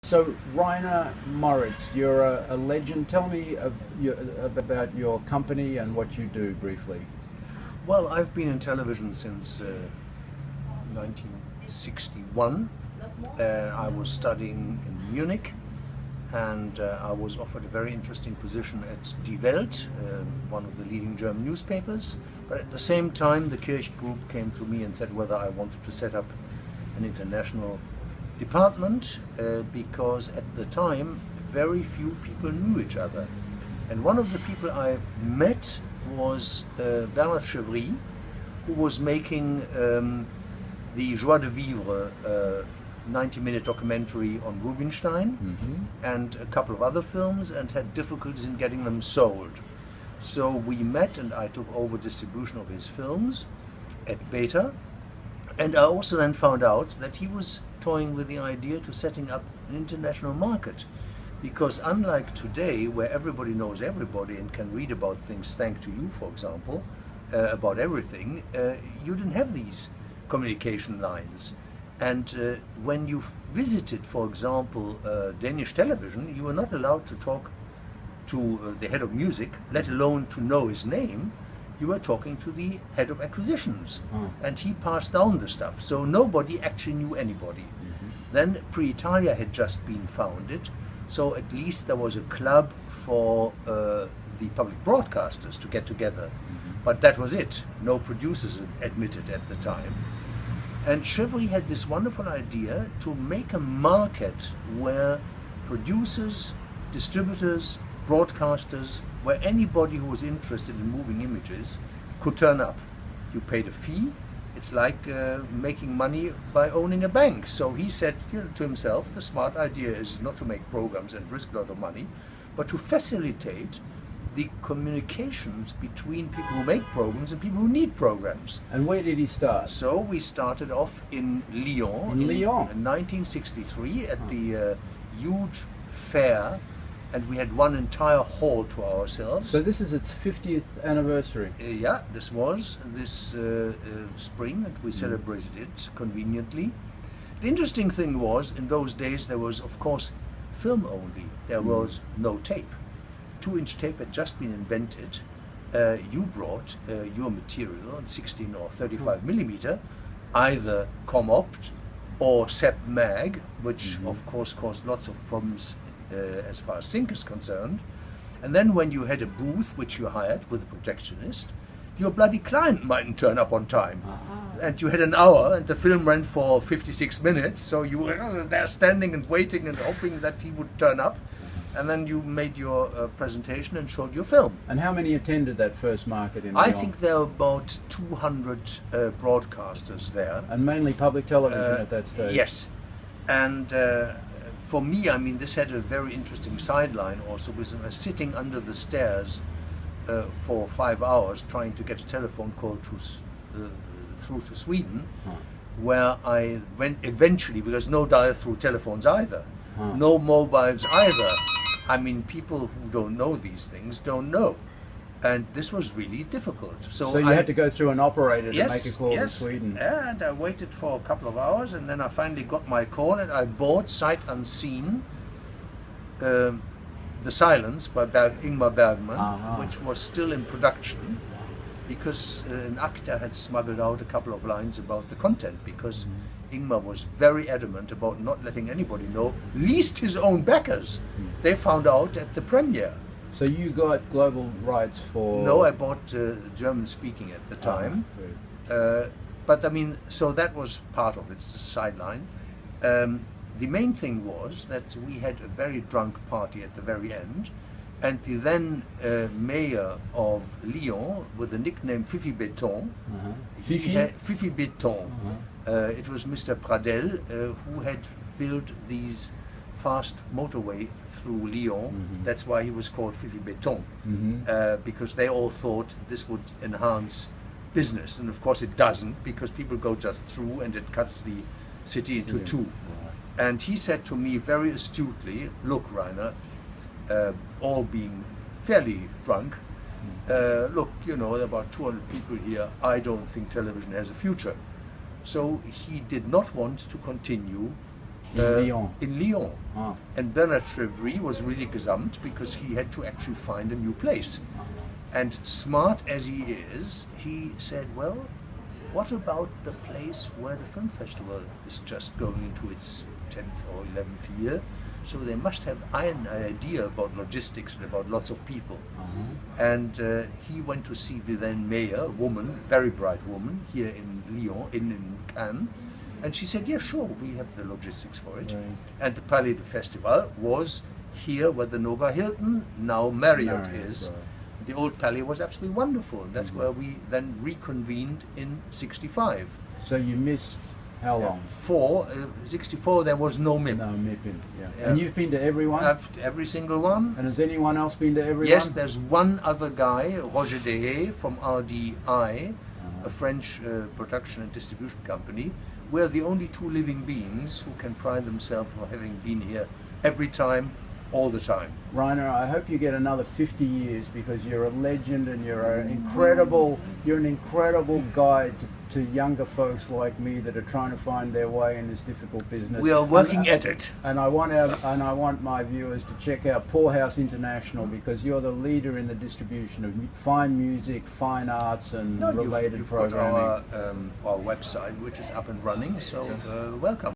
So, Reiner Moritz, you're a legend. Tell me about your company and what you do briefly. Well, I've been in television since 1961. I was studying in Munich, and I was offered a very interesting position at Die Welt, one of the leading German newspapers. But at the same time, the Kirch Group came to me and said whether I wanted to set up an international department, because at the time very few people knew each other. And one of the people I met was Bernard Chevry, who was making the Joie de Vivre 90-minute documentary on Rubinstein, and a couple of other films, and had difficulties in getting them sold. So we met, and I took over distribution of his films at Beta. And I also then found out that he was toying with the idea to setting up an international market, because unlike today, where everybody knows everybody and can read about things, thanks to you, for example, about everything, you didn't have these communication lines. And when you visited, for example, Danish television, you were not allowed to talk to the head of music, let alone to know his name. You were talking to the head of acquisitions, and he passed down the stuff, so nobody actually knew anybody. Then Pre-Italia had just been founded, so at least there was a club for the public broadcasters to get together. But that was it. No producers admitted at the time. And Chevry had this wonderful idea to make a market where producers, distributors, broadcasters, where anybody who was interested in moving images could turn up. You paid a fee. It's like making money by owning a bank. So he said to himself, the smart idea is not to make programs and risk a lot of money, but to facilitate the communications between people who make programs and people who need programs. And where did he start? So we started off in Lyon in 1963 at the huge fair, and we had one entire hall to ourselves. So this is its 50th anniversary. Yeah, this was this spring, and we celebrated it conveniently. The interesting thing was, in those days there was, of course, film only. There was no tape. 2-inch tape had just been invented. You brought your material on 16 or 35 millimeter, either ComOpt or Sep Mag, which of course caused lots of problems as far as sync is concerned. And then when you had a booth which you hired with a projectionist, your bloody client mightn't turn up on time. And you had an hour and the film ran for 56 minutes, so you were there standing and waiting and hoping that he would turn up. And then you made your presentation and showed your film. And how many attended that first market in I Lyon? think there were about 200 broadcasters there. And mainly public television at that stage? Yes. And for me, I mean, this had a very interesting sideline also, because I was sitting under the stairs for 5 hours trying to get a telephone call through to Sweden, where I went eventually, because no dial-through telephones either, no mobiles either. I mean, people who don't know these things don't know. And this was really difficult. So you had to go through an operator to make a call to Yes, Sweden? and I waited for a couple of hours, and then I finally got my call, and I bought, sight unseen, The Silence by Ingmar Bergman, which was still in production, because an actor had smuggled out a couple of lines about the content, because Ingmar was very adamant about not letting anybody know, least his own backers. They found out at the premiere. So you got global rights for... No, I bought German speaking at the time. But I mean, so that was part of its sideline. The main thing was that we had a very drunk party at the very end, and the then mayor of Lyon, with the nickname Fifi Béton, Fifi Béton, it was Mr. Pradel, who had built these fast motorway through Lyon. That's why he was called Fifi Béton, because they all thought this would enhance business, and of course it doesn't, because people go just through and it cuts the city into two. And he said to me very astutely, look, Reiner, all being fairly drunk, look, you know, there are about 200 people here, I don't think television has a future. So he did not want to continue In Lyon. In Lyon. Ah. And Bernard Chevry was really gazumped because he had to actually find a new place. And smart as he is, he said, well, what about the place where the film festival is just going into its 10th or 11th year? So they must have an idea about logistics and about lots of people. And he went to see the then mayor, a woman, very bright woman, here in Lyon, in Cannes. And she said, yeah, sure, we have the logistics for it. Right. And the Palais de Festival was here where the Nova Hilton, now Marriott is. Right. The old Palais was absolutely wonderful. That's where we then reconvened in '65. So you missed how long? 64 there was no MIP. No, MIP. Yeah. Yeah. And you've been to everyone? Every single one. And has anyone else been to everyone? Yes, there's one other guy, Roger Dehaye from RDI, a French production and distribution company. We're the only two living beings who can pride themselves for having been here every time, all the time. Reiner, I hope you get another 50 years because you're a legend and you're an incredible guide to younger folks like me that are trying to find their way in this difficult business. We are working at it. And I want my viewers to check out Poorhouse International because you're the leader in the distribution of fine music, fine arts, and related you've programming. got our website, which is up and running. So welcome.